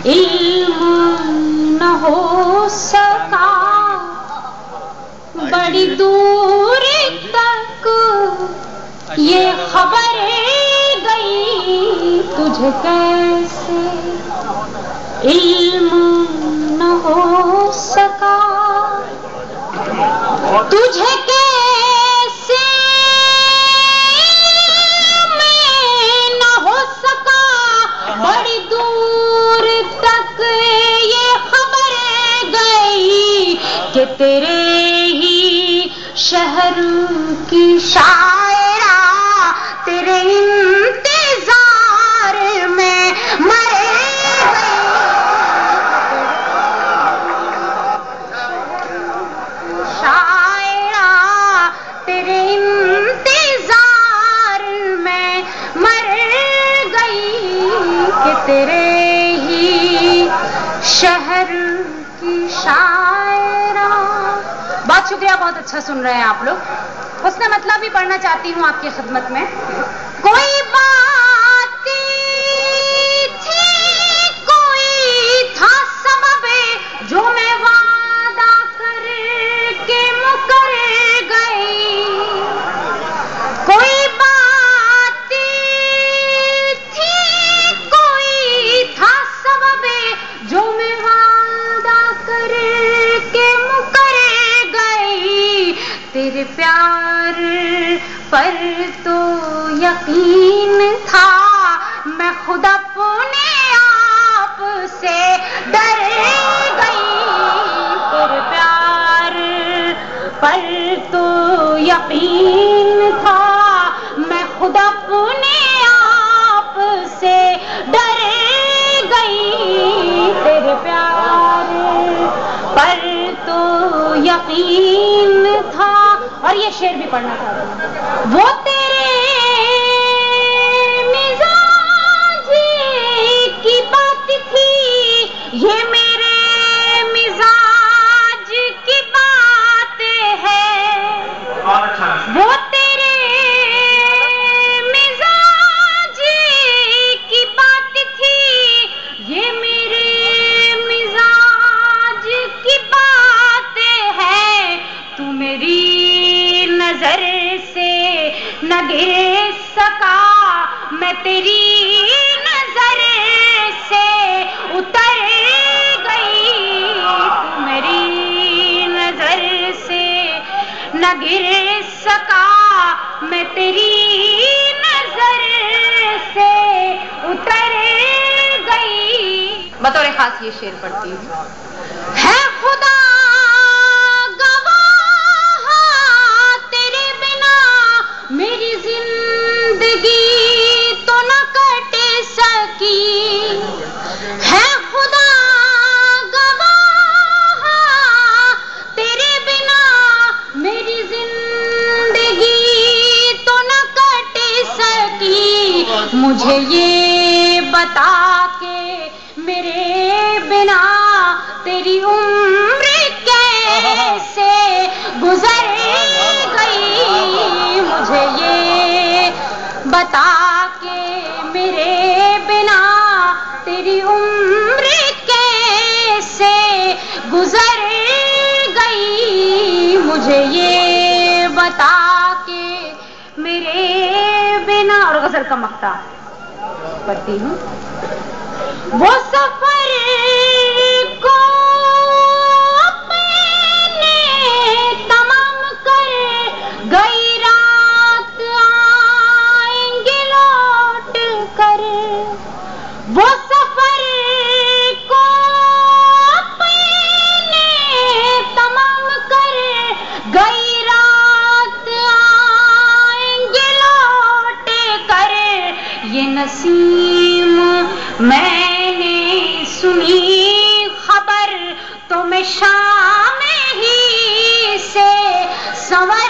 علم نہ ہو سکا بڑی دور تک یہ خبر گئی تجھے کیسے علم نہ ہو سکا تجھے کیسے میں نہ ہو سکا بڑی دور تک یہ خبر گئی کہ تیرے ہی شہر کی شاعرہ تیرے انتظار میں مر گئی شاعرہ تیرے انتظار میں مر گئی کہ تیرے ہی شہر کی شاعرہ. بہت شکریہ, بہت اچھا سن رہے ہیں آپ لوگ. حسن مطلب بھی پڑھنا چاہتی ہوں آپ کی خدمت میں. کوئی بات تھی کوئی تھا سبب جو میں وعدہ کر کے مکر گئی. کوئی بات تھی کوئی تھا سبب جو میں وعدہ کر کے مکر گئی. تیرے پیار پر تو یقین تھا میں خود اپنے آپ سے ڈر گئی. تیرے پیار پر تو یقین تھا میں خود اپنے آپ سے ڈر گئی. تیرے پیار پر تو یقین تھا. اور یہ شعر بھی پڑھنا چاہتا ہوں. وہ تیرے مزاج کی بات تھی یہ میرے مزاج کی بات ہے. وہ تیرے مزاج کی بات تھی یہ میرے مزاج کی بات ہے. تو میری نظر سے نہ گر سکا میں تیری نظر سے اتر گئی. تو میری نظر سے نہ گر سکا میں تیری نظر سے اتر گئی. بطور خاص یہ شعر پڑھتی ہوں. ہے خدا میری زندگی تو نہ کٹ سکی. ہے خدا گواہ تیرے بنا میری زندگی تو نہ کٹ سکی. مجھے یہ بتا کہ میرے بنا تیری عمر کیسے گزر گئی. مجھے یہ بتا کہ میرے بنا تیری عمر کیسے گزر گئی. مجھے یہ بتا کہ میرے بنا. اور غزل کا مقطع پڑھتی ہوں. وہ سفر کو اپنے تمام کر گئی رات آئیں گے لوٹ کر. وہ سفر کو اپنے تمام کر گئی رات آئیں گے لوٹ کر. یہ نسیم میں نے سنی خبر تو میں شام ہی سے سنور